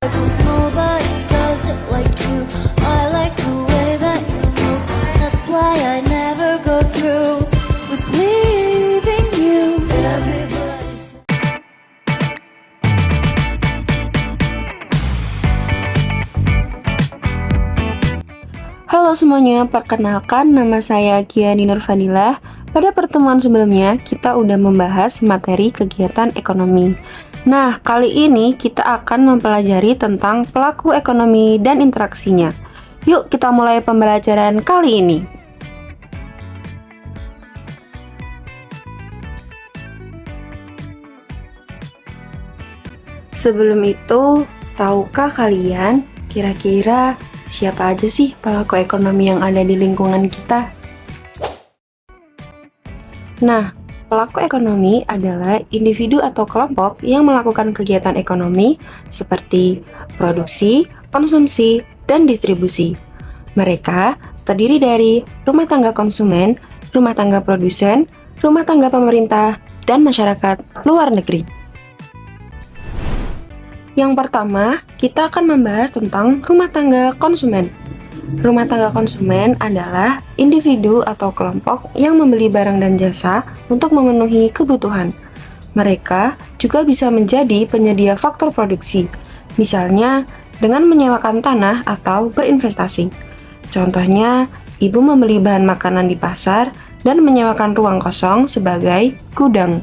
'Cause nobody does it like you. I like the way that you move. That's why I never go through with leaving you. Everybody says Halo semuanya, perkenalkan nama saya Giani Nurfadilah. Pada pertemuan sebelumnya, kita udah membahas materi kegiatan ekonomi. Nah, kali ini kita akan mempelajari tentang pelaku ekonomi dan interaksinya. Yuk kita mulai pembelajaran kali ini. Sebelum itu, tahukah kalian kira-kira siapa aja sih pelaku ekonomi yang ada di lingkungan kita? Nah, pelaku ekonomi adalah individu atau kelompok yang melakukan kegiatan ekonomi seperti produksi, konsumsi, dan distribusi. Mereka terdiri dari rumah tangga konsumen, rumah tangga produsen, rumah tangga pemerintah, dan masyarakat luar negeri. Yang pertama, kita akan membahas tentang rumah tangga konsumen. Rumah tangga konsumen adalah individu atau kelompok yang membeli barang dan jasa untuk memenuhi kebutuhan. Mereka juga bisa menjadi penyedia faktor produksi, misalnya dengan menyewakan tanah atau berinvestasi. Contohnya, ibu membeli bahan makanan di pasar dan menyewakan ruang kosong sebagai gudang.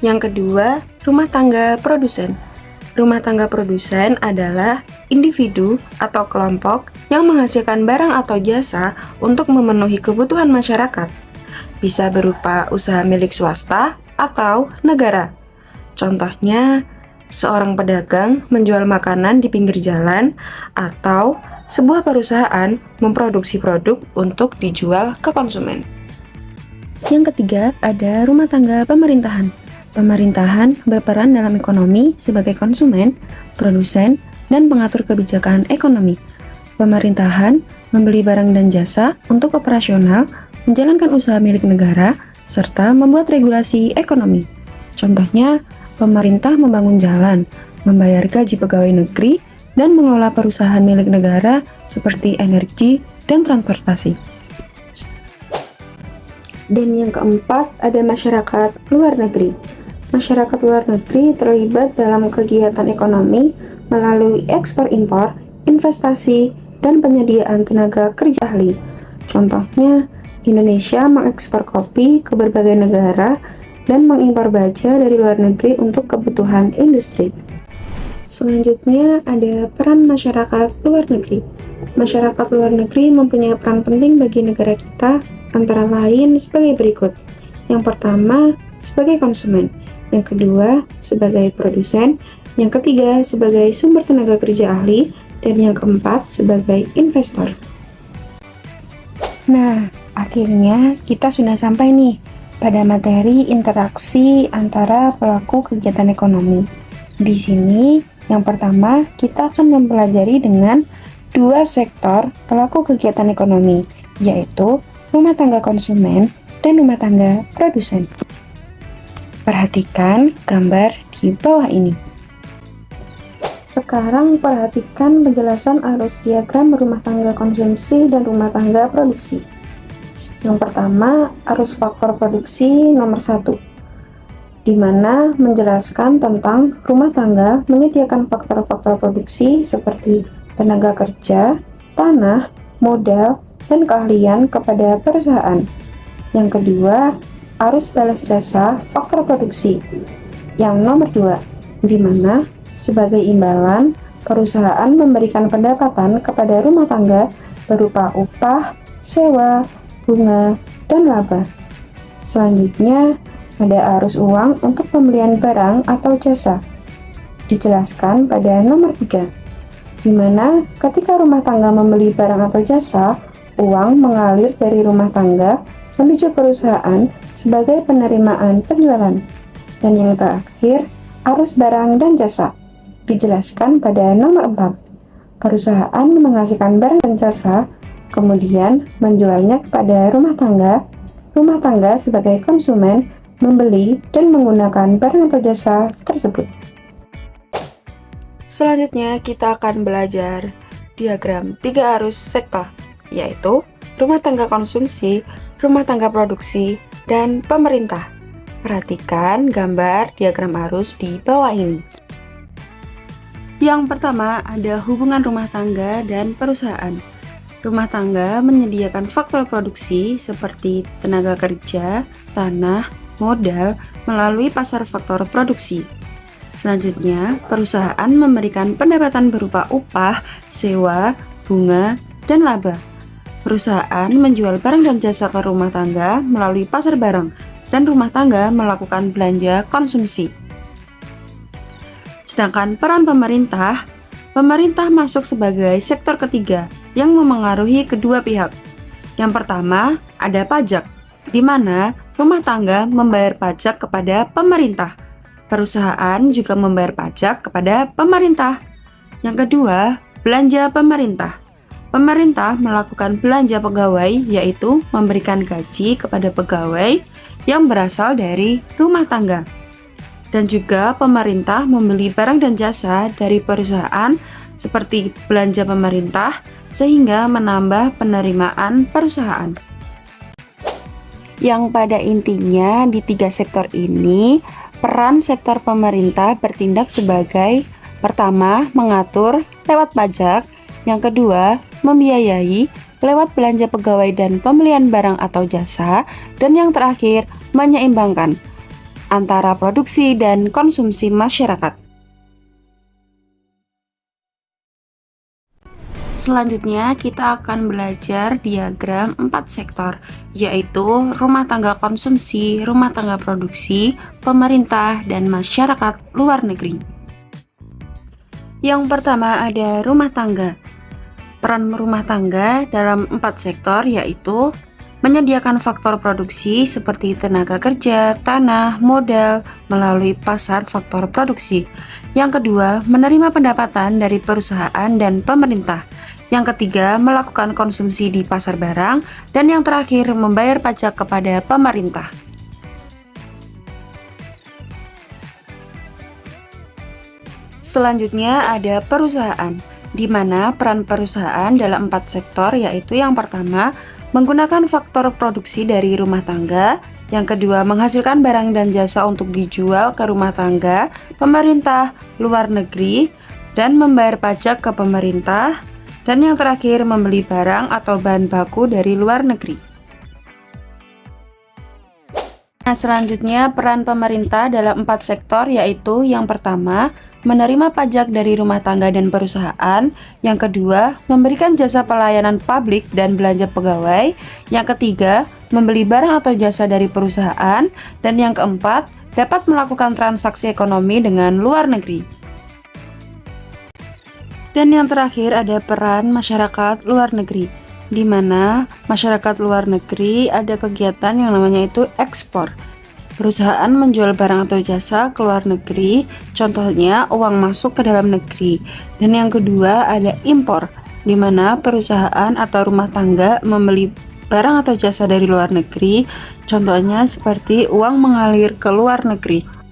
Yang kedua, rumah tangga produsen. Rumah tangga produsen adalah individu atau kelompok yang menghasilkan barang atau jasa untuk memenuhi kebutuhan masyarakat. Bisa berupa usaha milik swasta atau negara. Contohnya, seorang pedagang menjual makanan di pinggir jalan atau sebuah perusahaan memproduksi produk untuk dijual ke konsumen. Yang ketiga, ada rumah tangga pemerintahan. Pemerintahan berperan dalam ekonomi sebagai konsumen, produsen, dan pengatur kebijakan ekonomi. Pemerintahan membeli barang dan jasa untuk operasional, menjalankan usaha milik negara, serta membuat regulasi ekonomi. Contohnya, pemerintah membangun jalan, membayar gaji pegawai negeri, dan mengelola perusahaan milik negara seperti energi dan transportasi. Dan yang keempat, ada masyarakat luar negeri. Masyarakat luar negeri terlibat dalam kegiatan ekonomi melalui ekspor-impor, investasi, dan penyediaan tenaga kerja ahli. Contohnya, Indonesia mengekspor kopi ke berbagai negara dan mengimpor baja dari luar negeri untuk kebutuhan industri. Selanjutnya, ada peran masyarakat luar negeri. Masyarakat luar negeri mempunyai peran penting bagi negara kita, antara lain sebagai berikut. Yang pertama, sebagai konsumen. Yang kedua, sebagai produsen. Yang ketiga, sebagai sumber tenaga kerja ahli. Dan yang keempat, sebagai investor. Nah, akhirnya kita sudah sampai nih pada materi interaksi antara pelaku kegiatan ekonomi. Di sini, yang pertama, kita akan mempelajari dengan dua sektor pelaku kegiatan ekonomi, yaitu rumah tangga konsumen dan rumah tangga produsen. Perhatikan gambar di bawah ini. Sekarang perhatikan penjelasan arus diagram rumah tangga konsumsi dan rumah tangga produksi. Yang pertama, arus faktor produksi nomor 1, di mana menjelaskan tentang rumah tangga menyediakan faktor-faktor produksi seperti tenaga kerja, tanah, modal, dan keahlian kepada perusahaan. Yang kedua, arus balas jasa faktor produksi. Yang nomor 2, di mana sebagai imbalan perusahaan memberikan pendapatan kepada rumah tangga berupa upah, sewa, bunga, dan laba. Selanjutnya, ada arus uang untuk pembelian barang atau jasa. Dijelaskan pada nomor 3, di mana ketika rumah tangga membeli barang atau jasa, uang mengalir dari rumah tangga menuju perusahaan sebagai penerimaan penjualan. Dan yang terakhir, arus barang dan jasa. Dijelaskan pada nomor 4. Perusahaan menghasilkan barang dan jasa, kemudian menjualnya kepada rumah tangga sebagai konsumen membeli dan menggunakan barang atau jasa tersebut. Selanjutnya kita akan belajar diagram 3 arus sektor, yaitu rumah tangga konsumsi, rumah tangga produksi, dan pemerintah. Perhatikan gambar diagram arus di bawah ini. Yang pertama ada hubungan rumah tangga dan perusahaan. Rumah tangga menyediakan faktor produksi seperti tenaga kerja, tanah, modal melalui pasar faktor produksi. Selanjutnya, perusahaan memberikan pendapatan berupa upah, sewa, bunga, dan laba. Perusahaan menjual barang dan jasa ke rumah tangga melalui pasar barang, dan rumah tangga melakukan belanja konsumsi. Sedangkan peran pemerintah masuk sebagai sektor ketiga yang memengaruhi kedua pihak. Yang pertama, ada pajak, di mana rumah tangga membayar pajak kepada pemerintah. Perusahaan juga membayar pajak kepada pemerintah. Yang kedua, belanja pemerintah. Pemerintah melakukan belanja pegawai, yaitu memberikan gaji kepada pegawai yang berasal dari rumah tangga. Dan juga pemerintah membeli barang dan jasa dari perusahaan seperti belanja pemerintah sehingga menambah penerimaan perusahaan. Yang pada intinya di 3 sektor ini, peran sektor pemerintah bertindak sebagai pertama, mengatur lewat pajak, yang kedua, membiayai lewat belanja pegawai dan pembelian barang atau jasa, dan yang terakhir, menyeimbangkan antara produksi dan konsumsi masyarakat. Selanjutnya kita akan belajar diagram 4 sektor, yaitu rumah tangga konsumsi, rumah tangga produksi, pemerintah, dan masyarakat luar negeri. Yang pertama ada rumah tangga. Peran rumah tangga dalam 4 sektor yaitu menyediakan faktor produksi seperti tenaga kerja, tanah, modal melalui pasar faktor produksi. Yang kedua, menerima pendapatan dari perusahaan dan pemerintah. Yang ketiga, melakukan konsumsi di pasar barang. Dan yang terakhir, membayar pajak kepada pemerintah. Selanjutnya ada perusahaan, di mana peran perusahaan dalam 4 sektor yaitu yang pertama, menggunakan faktor produksi dari rumah tangga, yang kedua menghasilkan barang dan jasa untuk dijual ke rumah tangga, pemerintah, luar negeri, dan membayar pajak ke pemerintah, dan yang terakhir membeli barang atau bahan baku dari luar negeri. Nah, selanjutnya peran pemerintah dalam 4 sektor yaitu yang pertama, menerima pajak dari rumah tangga dan perusahaan, yang kedua, memberikan jasa pelayanan publik dan belanja pegawai, yang ketiga, membeli barang atau jasa dari perusahaan, dan yang keempat, dapat melakukan transaksi ekonomi dengan luar negeri. Dan yang terakhir ada peran masyarakat luar negeri, di mana masyarakat luar negeri ada kegiatan yang namanya itu ekspor. Perusahaan menjual barang atau jasa ke luar negeri, contohnya uang masuk ke dalam negeri. Dan yang kedua ada impor, di mana perusahaan atau rumah tangga membeli barang atau jasa dari luar negeri, contohnya seperti uang mengalir ke luar negeri.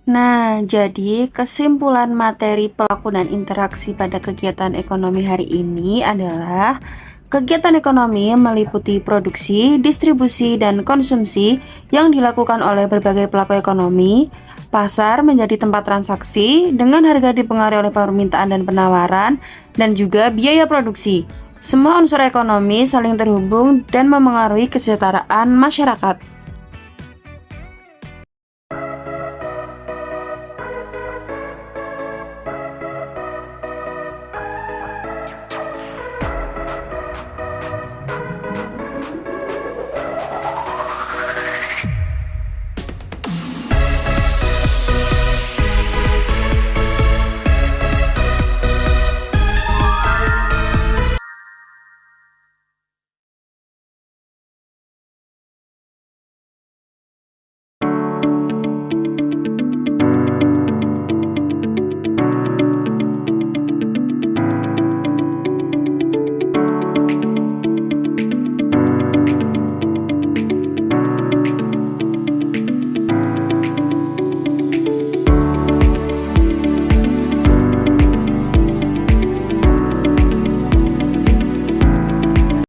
Nah, jadi kesimpulan materi pelaku dan interaksi pada kegiatan ekonomi hari ini adalah kegiatan ekonomi meliputi produksi, distribusi, dan konsumsi yang dilakukan oleh berbagai pelaku ekonomi. Pasar menjadi tempat transaksi dengan harga dipengaruhi oleh permintaan dan penawaran, dan juga biaya produksi. Semua unsur ekonomi saling terhubung dan memengaruhi kesejahteraan masyarakat.